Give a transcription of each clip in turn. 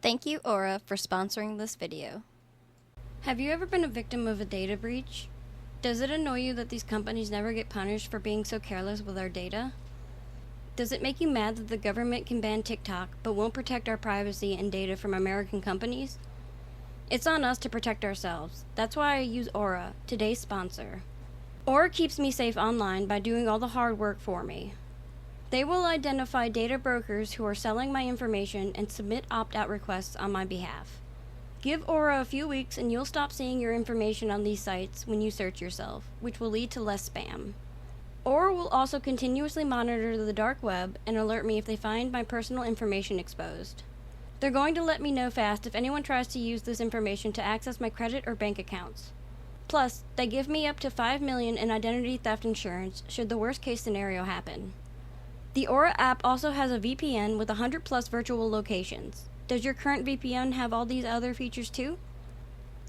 Thank you, Aura, for sponsoring this video. Have you ever been a victim of a data breach? Does it annoy you that these companies never get punished for being so careless with our data? Does it make you mad that the government can ban TikTok but won't protect our privacy and data from American companies? It's on us to protect ourselves. That's why I use Aura, today's sponsor. Aura keeps me safe online by doing all the hard work for me. They will identify data brokers who are selling my information and submit opt-out requests on my behalf. Give Aura a few weeks and you'll stop seeing your information on these sites when you search yourself, which will lead to less spam. Aura will also continuously monitor the dark web and alert me if they find my personal information exposed. They're going to let me know fast if anyone tries to use this information to access my credit or bank accounts. Plus, they give me up to $5 million in identity theft insurance should the worst case scenario happen. The Aura app also has a VPN with 100 plus virtual locations. Does your current VPN have all these other features too?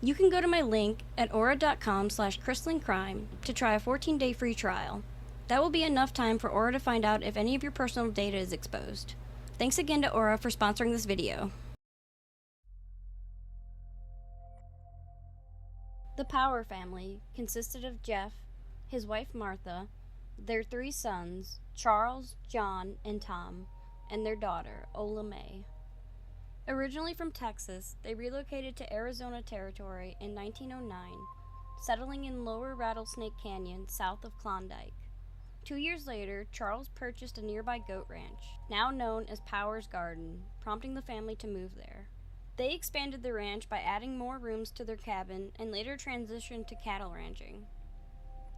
You can go to my link at aura.com/KrystlynCrime to try a 14-day free trial. That will be enough time for Aura to find out if any of your personal data is exposed. Thanks again to Aura for sponsoring this video. The Power family consisted of Jeff, his wife Martha, their 3 sons, Charles, John, and Tom, and their daughter, Ola Mae. Originally from Texas, they relocated to Arizona Territory in 1909, settling in Lower Rattlesnake Canyon, south of Klondike. 2 years later, Charles purchased a nearby goat ranch, now known as Power's Garden, prompting the family to move there. They expanded the ranch by adding more rooms to their cabin and later transitioned to cattle ranching.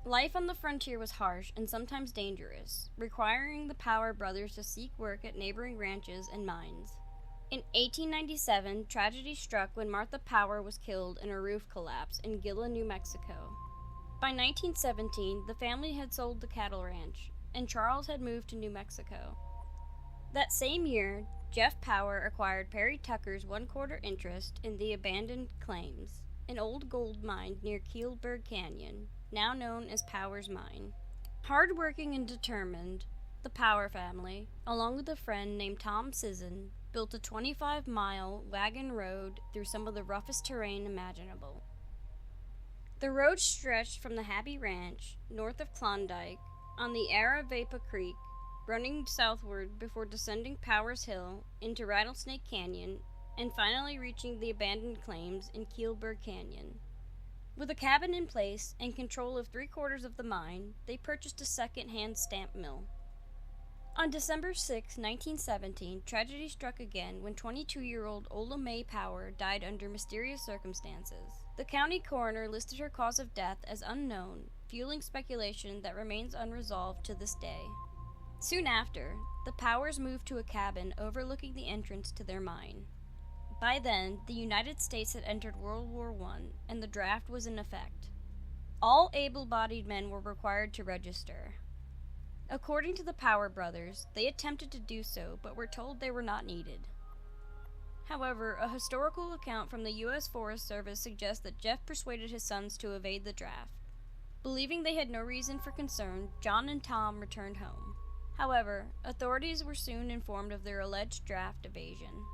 Life on the frontier was harsh and sometimes dangerous, requiring the Power brothers to seek work at neighboring ranches and mines. In 1897, tragedy struck when Martha Power was killed in a roof collapse in Gila, New Mexico. By 1917, the family had sold the cattle ranch, and Charles had moved to New Mexico. That same year, Jeff Power acquired Perry Tucker's 1/4 interest in the Abandoned Claims, an old gold mine near Keelberg Canyon, now known as Power's Mine. Hard-working and determined, the Power family, along with a friend named Tom Sisson, built a 25-mile wagon road through some of the roughest terrain imaginable. The road stretched from the Happy Ranch, north of Klondike, on the Aravaipa Creek, running southward before descending Powers Hill into Rattlesnake Canyon, and finally reaching the Abandoned Claims in Keelberg Canyon. With a cabin in place and control of 3/4 of the mine, they purchased a second-hand stamp mill. On December 6, 1917, tragedy struck again when 22-year-old Ola Mae Power died under mysterious circumstances. The county coroner listed her cause of death as unknown, fueling speculation that remains unresolved to this day. Soon after, the Powers moved to a cabin overlooking the entrance to their mine. By then, the United States had entered World War I, and the draft was in effect. All able-bodied men were required to register. According to the Power brothers, they attempted to do so, but were told they were not needed. However, a historical account from the U.S. Forest Service suggests that Jeff persuaded his sons to evade the draft. Believing they had no reason for concern, John and Tom returned home. However, authorities were soon informed of their alleged draft evasion.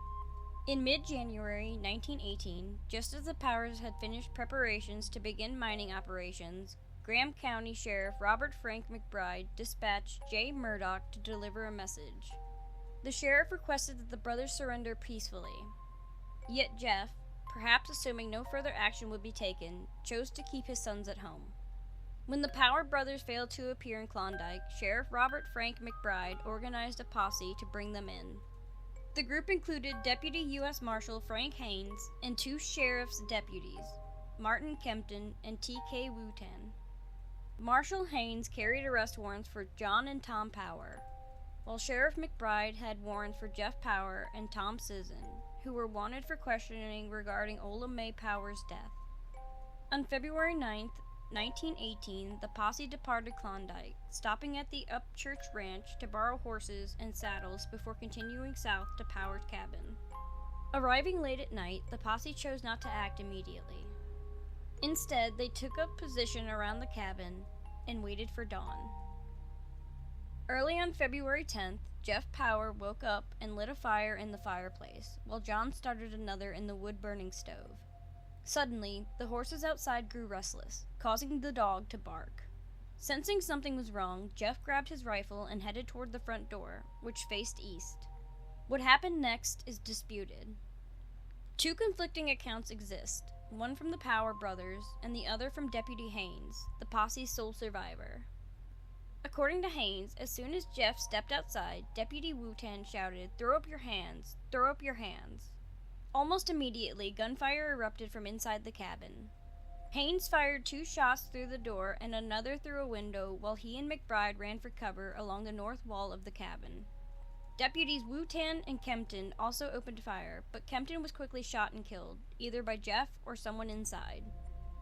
In mid-January 1918, just as the Powers had finished preparations to begin mining operations, Graham County Sheriff Robert Frank McBride dispatched J. Murdoch to deliver a message. The sheriff requested that the brothers surrender peacefully. Yet Jeff, perhaps assuming no further action would be taken, chose to keep his sons at home. When the Power brothers failed to appear in Klondike, Sheriff Robert Frank McBride organized a posse to bring them in. The group included Deputy U.S. Marshal Frank Haynes and 2 sheriff's deputies, Martin Kempton and T.K. Wooten. Marshal Haynes carried arrest warrants for John and Tom Power, while Sheriff McBride had warrants for Jeff Power and Tom Sisson, who were wanted for questioning regarding Ola Mae Power's death. On February 9, 1918, the posse departed Klondike, stopping at the Upchurch Ranch to borrow horses and saddles before continuing south to Power's cabin. Arriving late at night, the posse chose not to act immediately. Instead, they took up position around the cabin and waited for dawn. Early on February 10th, Jeff Power woke up and lit a fire in the fireplace, while John started another in the wood-burning stove. Suddenly, the horses outside grew restless, causing the dog to bark. Sensing something was wrong, Jeff grabbed his rifle and headed toward the front door, which faced east. What happened next is disputed. Two conflicting accounts exist, one from the Power brothers and the other from Deputy Haynes, the posse's sole survivor. According to Haynes, as soon as Jeff stepped outside, Deputy Wu-Tan shouted, "Throw up your hands! Throw up your hands!" Almost immediately, gunfire erupted from inside the cabin. Haynes fired 2 shots through the door and another through a window while he and McBride ran for cover along the north wall of the cabin. Deputies Wu-Tan and Kempton also opened fire, but Kempton was quickly shot and killed, either by Jeff or someone inside.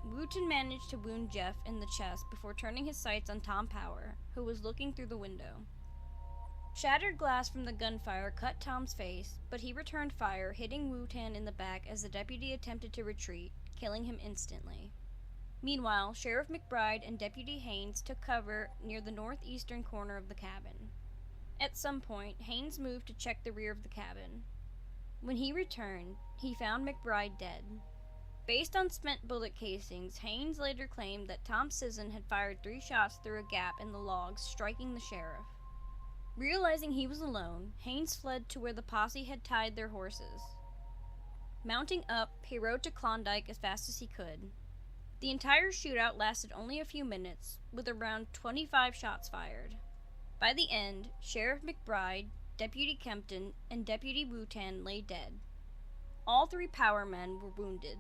Wu-Tan managed to wound Jeff in the chest before turning his sights on Tom Power, who was looking through the window. Shattered glass from the gunfire cut Tom's face, but he returned fire, hitting Wu-Tan in the back as the deputy attempted to retreat, killing him instantly. Meanwhile, Sheriff McBride and Deputy Haynes took cover near the northeastern corner of the cabin. At some point, Haynes moved to check the rear of the cabin. When he returned, he found McBride dead. Based on spent bullet casings, Haynes later claimed that Tom Sisson had fired 3 shots through a gap in the logs, striking the sheriff. Realizing he was alone, Haynes fled to where the posse had tied their horses. Mounting up, he rode to Klondike as fast as he could. The entire shootout lasted only a few minutes, with around 25 shots fired. By the end, Sheriff McBride, Deputy Kempton, and Deputy Wu-Tan lay dead. All 3 Power men were wounded.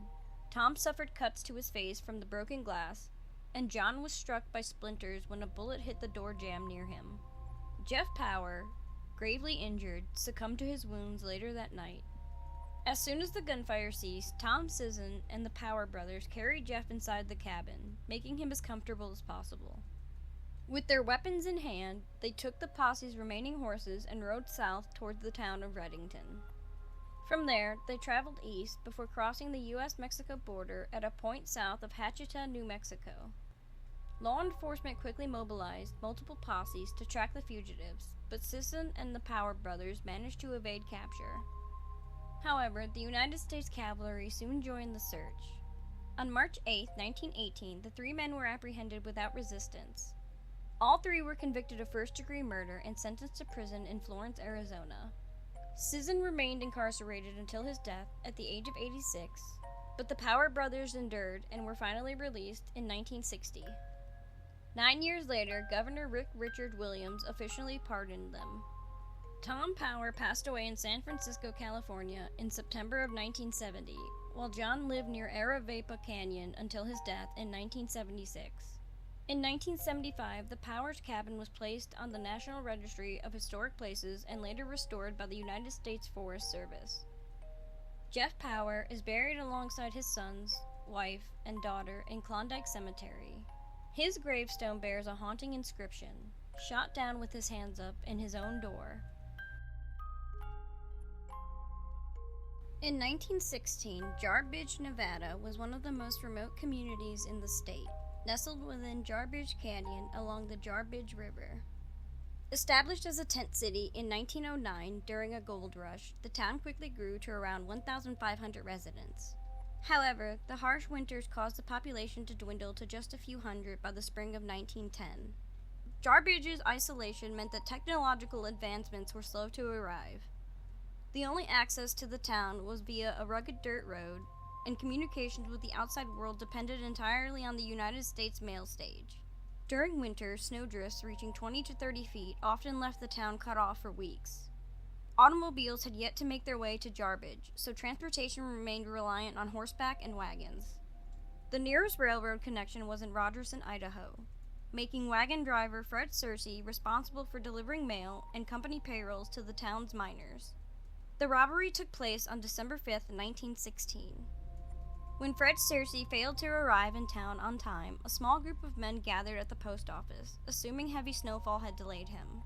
Tom suffered cuts to his face from the broken glass, and John was struck by splinters when a bullet hit the door jamb near him. Jeff Power, gravely injured, succumbed to his wounds later that night. As soon as the gunfire ceased, Tom Sisson and the Power brothers carried Jeff inside the cabin, making him as comfortable as possible. With their weapons in hand, they took the posse's remaining horses and rode south towards the town of Reddington. From there, they traveled east before crossing the U.S.-Mexico border at a point south of Hachita, New Mexico. Law enforcement quickly mobilized multiple posses to track the fugitives, but Sisson and the Power brothers managed to evade capture. However, the United States cavalry soon joined the search. On March 8, 1918, the 3 men were apprehended without resistance. All 3 were convicted of first-degree murder and sentenced to prison in Florence, Arizona. Sisson remained incarcerated until his death at the age of 86, but the Power brothers endured and were finally released in 1960. 9 years later, Governor Richard Williams officially pardoned them. Tom Power passed away in San Francisco, California in September of 1970, while John lived near Aravaipa Canyon until his death in 1976. In 1975, the Powers cabin was placed on the National Registry of Historic Places and later restored by the United States Forest Service. Jeff Power is buried alongside his sons, wife, and daughter in Klondike Cemetery. His gravestone bears a haunting inscription, "Shot down with his hands up in his own door." In 1916, Jarbidge, Nevada was one of the most remote communities in the state, nestled within Jarbidge Canyon along the Jarbidge River. Established as a tent city in 1909 during a gold rush, the town quickly grew to around 1,500 residents. However, the harsh winters caused the population to dwindle to just a few hundred by the spring of 1910. Jarbidge's isolation meant that technological advancements were slow to arrive. The only access to the town was via a rugged dirt road, and communications with the outside world depended entirely on the United States mail stage. During winter, snowdrifts reaching 20 to 30 feet often left the town cut off for weeks. Automobiles had yet to make their way to Jarbidge, so transportation remained reliant on horseback and wagons. The nearest railroad connection was in Rogerson, Idaho, making wagon driver Fred Searcy responsible for delivering mail and company payrolls to the town's miners. The robbery took place on December 5, 1916. When Fred Searcy failed to arrive in town on time, a small group of men gathered at the post office, assuming heavy snowfall had delayed him.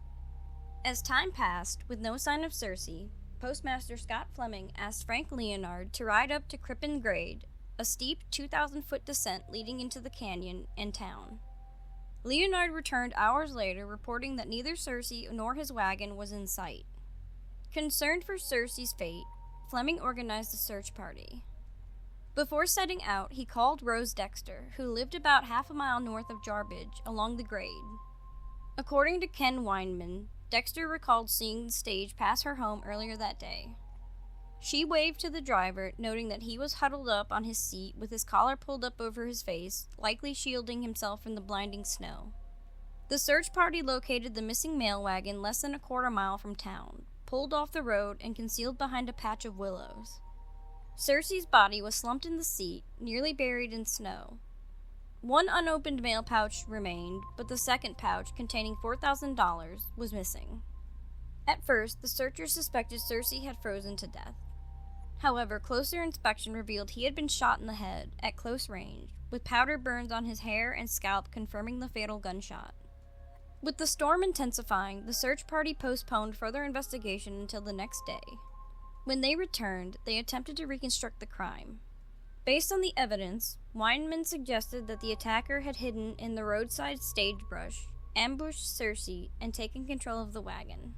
As time passed, with no sign of Searcy, Postmaster Scott Fleming asked Frank Leonard to ride up to Crippen Grade, a steep 2,000-foot descent leading into the canyon and town. Leonard returned hours later, reporting that neither Cersei nor his wagon was in sight. Concerned for Cersei's fate, Fleming organized a search party. Before setting out, he called Rose Dexter, who lived about half a mile north of Jarbidge, along the grade. According to Ken Weinman, Dexter recalled seeing the stage pass her home earlier that day. She waved to the driver, noting that he was huddled up on his seat with his collar pulled up over his face, likely shielding himself from the blinding snow. The search party located the missing mail wagon less than a quarter mile from town, pulled off the road and concealed behind a patch of willows. Cersei's body was slumped in the seat, nearly buried in snow. One unopened mail pouch remained, but the second pouch, containing $4,000, was missing. At first, the searchers suspected Cersei had frozen to death. However, closer inspection revealed he had been shot in the head, at close range, with powder burns on his hair and scalp confirming the fatal gunshot. With the storm intensifying, the search party postponed further investigation until the next day. When they returned, they attempted to reconstruct the crime. Based on the evidence, Weinman suggested that the attacker had hidden in the roadside sagebrush, ambushed Cersei, and taken control of the wagon.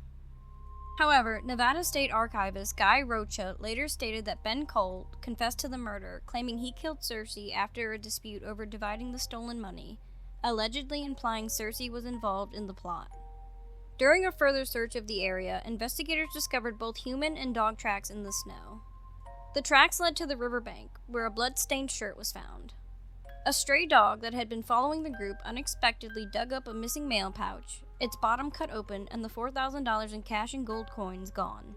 However, Nevada State Archivist Guy Rocha later stated that Ben Cole confessed to the murder, claiming he killed Cersei after a dispute over dividing the stolen money, allegedly implying Cersei was involved in the plot. During a further search of the area, investigators discovered both human and dog tracks in the snow. The tracks led to the riverbank, where a blood-stained shirt was found. A stray dog that had been following the group unexpectedly dug up a missing mail pouch, its bottom cut open and the $4,000 in cash and gold coins gone.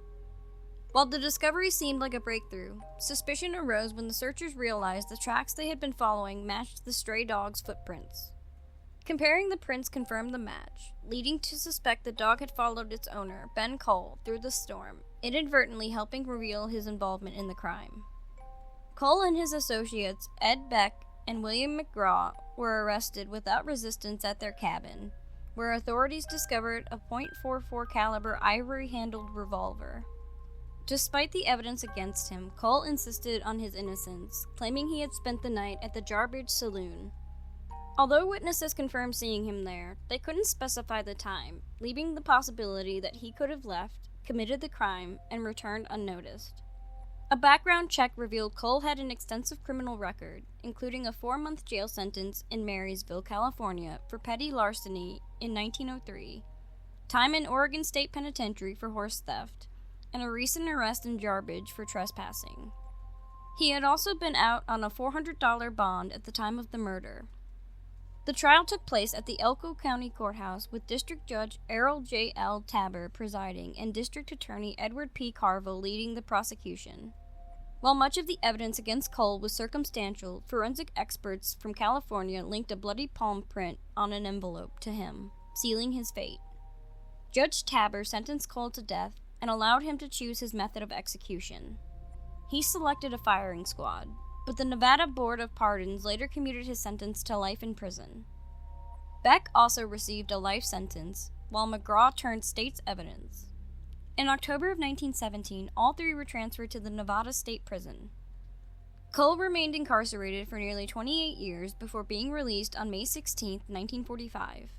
While the discovery seemed like a breakthrough, suspicion arose when the searchers realized the tracks they had been following matched the stray dog's footprints. Comparing the prints confirmed the match, leading to suspect the dog had followed its owner, Ben Cole, through the storm, inadvertently helping reveal his involvement in the crime. Cole and his associates, Ed Beck and William McGraw, were arrested without resistance at their cabin, where authorities discovered a .44 caliber ivory-handled revolver. Despite the evidence against him, Cole insisted on his innocence, claiming he had spent the night at the Jarbidge Saloon. Although witnesses confirmed seeing him there, they couldn't specify the time, leaving the possibility that he could have left, committed the crime, and returned unnoticed. A background check revealed Cole had an extensive criminal record, including a 4-month jail sentence in Marysville, California, for petty larceny in 1903, time in Oregon State Penitentiary for horse theft, and a recent arrest in Jarbidge for trespassing. He had also been out on a $400 bond at the time of the murder. The trial took place at the Elko County Courthouse with District Judge Errol J. L. Tabor presiding and District Attorney Edward P. Carville leading the prosecution. While much of the evidence against Cole was circumstantial, forensic experts from California linked a bloody palm print on an envelope to him, sealing his fate. Judge Tabor sentenced Cole to death and allowed him to choose his method of execution. He selected a firing squad, but the Nevada Board of Pardons later commuted his sentence to life in prison. Beck also received a life sentence, while McGraw turned state's evidence. In October of 1917, all three were transferred to the Nevada State Prison. Cole remained incarcerated for nearly 28 years before being released on May 16, 1945.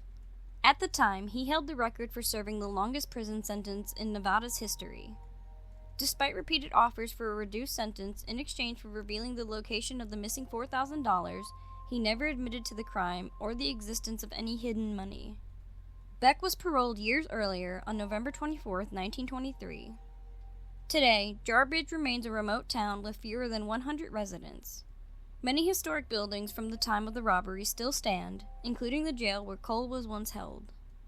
At the time, he held the record for serving the longest prison sentence in Nevada's history. Despite repeated offers for a reduced sentence in exchange for revealing the location of the missing $4,000, he never admitted to the crime or the existence of any hidden money. Beck was paroled years earlier on November 24, 1923. Today, Jarbidge remains a remote town with fewer than 100 residents. Many historic buildings from the time of the robbery still stand, including the jail where Cole was once held.